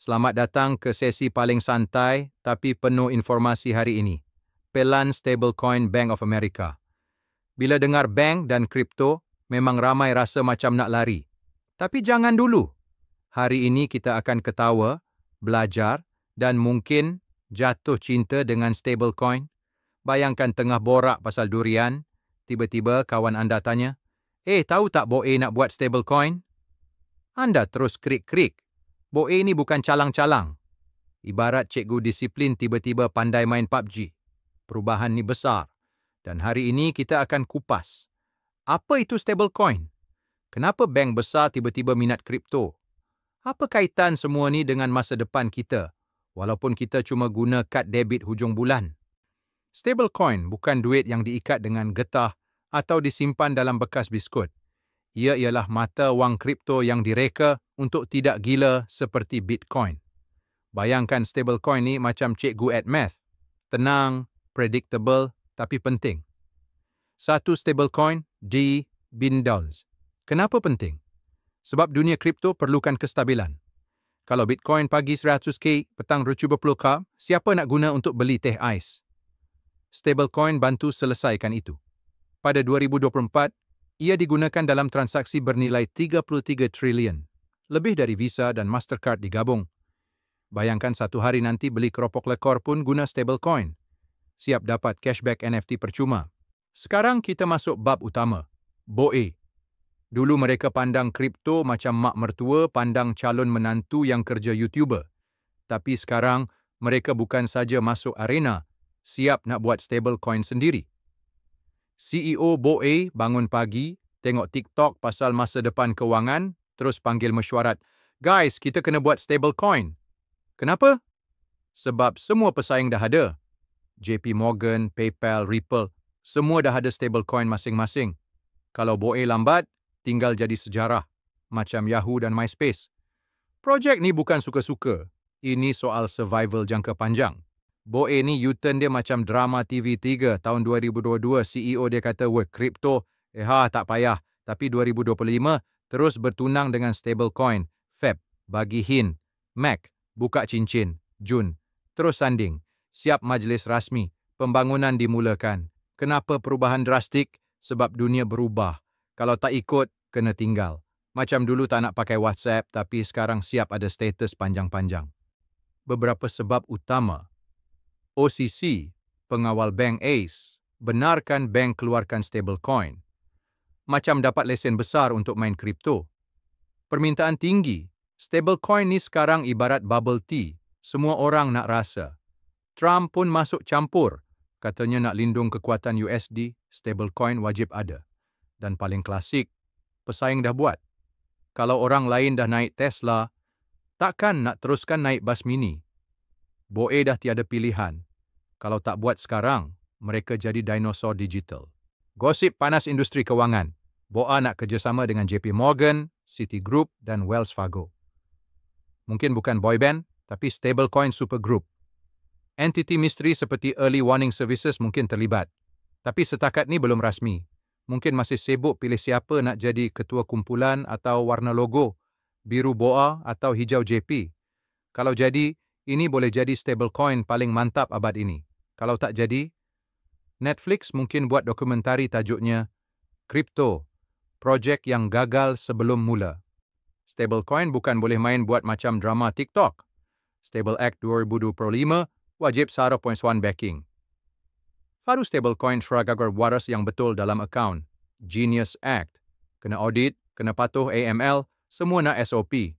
Selamat datang ke sesi paling santai tapi penuh informasi hari ini. Pelan stablecoin Bank of America. Bila dengar bank dan kripto, memang ramai rasa macam nak lari. Tapi jangan dulu. Hari ini kita akan ketawa, belajar dan mungkin jatuh cinta dengan stablecoin. Bayangkan tengah borak pasal durian, tiba-tiba kawan anda tanya, tahu tak BOE nak buat stablecoin? Anda terus krik-krik. BOE ni bukan calang-calang. Ibarat cikgu disiplin tiba-tiba pandai main PUBG. Perubahan ni besar. Dan hari ini kita akan kupas. Apa itu stablecoin? Kenapa bank besar tiba-tiba minat kripto? Apa kaitan semua ni dengan masa depan kita? Walaupun kita cuma guna kad debit hujung bulan. Stablecoin bukan duit yang diikat dengan getah atau disimpan dalam bekas biskut. Ia ialah mata wang kripto yang direka untuk tidak gila seperti Bitcoin. Bayangkan stablecoin ni macam cikgu at math. Tenang, predictable, tapi penting. Satu stablecoin, D-Binance. Kenapa penting? Sebab dunia kripto perlukan kestabilan. Kalau Bitcoin pagi 100K, petang rucu berpuluh-K, siapa nak guna untuk beli teh ais? Stablecoin bantu selesaikan itu. Pada 2024, ia digunakan dalam transaksi bernilai 33 trilion. Lebih dari Visa dan Mastercard digabung. Bayangkan satu hari nanti beli keropok lekor pun guna stablecoin. Siap dapat cashback NFT percuma. Sekarang kita masuk bab utama. BOE. Dulu mereka pandang kripto macam mak mertua pandang calon menantu yang kerja YouTuber. Tapi sekarang mereka bukan saja masuk arena, siap nak buat stablecoin sendiri. CEO BOE bangun pagi, tengok TikTok pasal masa depan kewangan, terus panggil mesyuarat, "Guys, kita kena buat stablecoin." Kenapa? Sebab semua pesaing dah ada. JP Morgan, PayPal, Ripple, semua dah ada stablecoin masing-masing. Kalau BOE lambat, tinggal jadi sejarah, macam Yahoo dan MySpace. Projek ni bukan suka-suka. Ini soal survival jangka panjang. BOE ni U-turn dia macam drama TV3 tahun 2022. CEO dia kata, kripto, tak payah. Tapi 2025, terus bertunang dengan stablecoin. Feb, bagi hint. Mac, buka cincin. Jun, terus sanding. Siap majlis rasmi. Pembangunan dimulakan. Kenapa perubahan drastik? Sebab dunia berubah. Kalau tak ikut, kena tinggal. Macam dulu tak nak pakai WhatsApp, tapi sekarang siap ada status panjang-panjang. Beberapa sebab utama. OCC, pengawal bank ACE, benarkan bank keluarkan stablecoin. Macam dapat lesen besar untuk main kripto. Permintaan tinggi. Stablecoin ni sekarang ibarat bubble tea. Semua orang nak rasa. Trump pun masuk campur. Katanya nak lindung kekuatan USD, stablecoin wajib ada. Dan paling klasik, pesaing dah buat. Kalau orang lain dah naik Tesla, takkan nak teruskan naik bas mini. BOE dah tiada pilihan. Kalau tak buat sekarang, mereka jadi dinosaur digital. Gosip panas industri kewangan. BOA nak kerjasama dengan JP Morgan, Citigroup dan Wells Fargo. Mungkin bukan boyband, tapi stablecoin supergroup. Entiti misteri seperti Early Warning Services mungkin terlibat. Tapi setakat ni belum rasmi. Mungkin masih sibuk pilih siapa nak jadi ketua kumpulan atau warna logo, biru BOA atau hijau JP. Kalau jadi, ini boleh jadi stablecoin paling mantap abad ini. Kalau tak jadi, Netflix mungkin buat dokumentari tajuknya Crypto, projek yang gagal sebelum mula. Stablecoin bukan boleh main buat macam drama TikTok. Stable Act 2025 wajib SARA .1 backing. Faru stablecoin seragagar waras yang betul dalam akaun. Genius Act. Kena audit, kena patuh AML, semua nak SOP.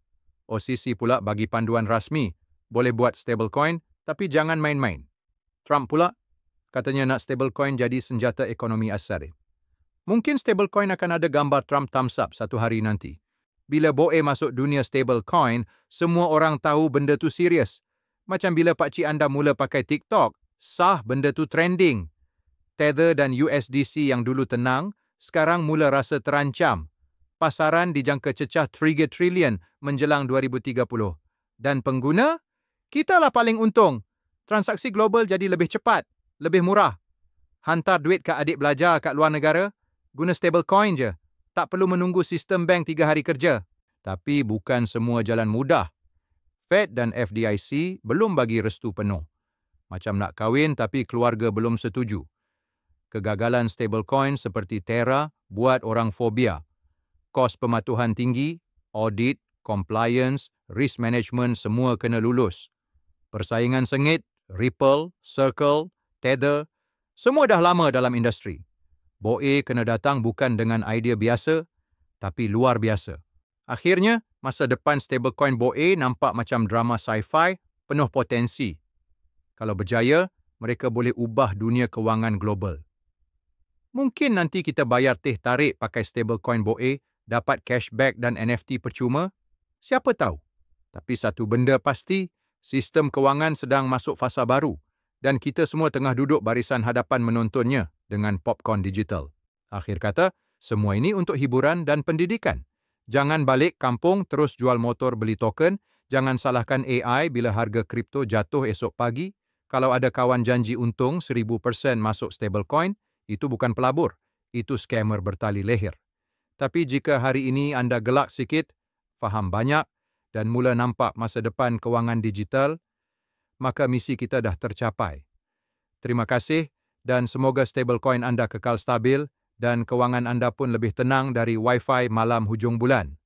OCC pula bagi panduan rasmi. Boleh buat stablecoin, tapi jangan main-main. Trump pula katanya nak stablecoin jadi senjata ekonomi asar. Mungkin stablecoin akan ada gambar Trump thumbs up satu hari nanti. Bila BOE masuk dunia stablecoin, semua orang tahu benda tu serius. Macam bila pakcik anda mula pakai TikTok, sah benda tu trending. Tether dan USDC yang dulu tenang, sekarang mula rasa terancam. Pasaran dijangka cecah 3 trilion menjelang 2030. Dan pengguna? Kitalah paling untung. Transaksi global jadi lebih cepat, lebih murah. Hantar duit kat adik belajar kat luar negara, guna stablecoin je. Tak perlu menunggu sistem bank 3 hari kerja. Tapi bukan semua jalan mudah. Fed dan FDIC belum bagi restu penuh. Macam nak kahwin tapi keluarga belum setuju. Kegagalan stablecoin seperti Terra buat orang fobia. Kos pematuhan tinggi, audit, compliance, risk management semua kena lulus. Persaingan sengit, Ripple, Circle, Tether, semua dah lama dalam industri. BOE kena datang bukan dengan idea biasa, tapi luar biasa. Akhirnya, masa depan stablecoin BOE nampak macam drama sci-fi penuh potensi. Kalau berjaya, mereka boleh ubah dunia kewangan global. Mungkin nanti kita bayar teh tarik pakai stablecoin BOE, dapat cashback dan NFT percuma? Siapa tahu? Tapi satu benda pasti, sistem kewangan sedang masuk fasa baru dan kita semua tengah duduk barisan hadapan menontonnya dengan popcorn digital. Akhir kata, semua ini untuk hiburan dan pendidikan. Jangan balik kampung terus jual motor beli token, jangan salahkan AI bila harga kripto jatuh esok pagi. Kalau ada kawan janji untung 1000% masuk stablecoin, itu bukan pelabur, itu scammer bertali leher. Tapi jika hari ini anda gelak sikit, faham banyak dan mula nampak masa depan kewangan digital, maka misi kita dah tercapai. Terima kasih dan semoga stablecoin anda kekal stabil dan kewangan anda pun lebih tenang dari Wi-Fi malam hujung bulan.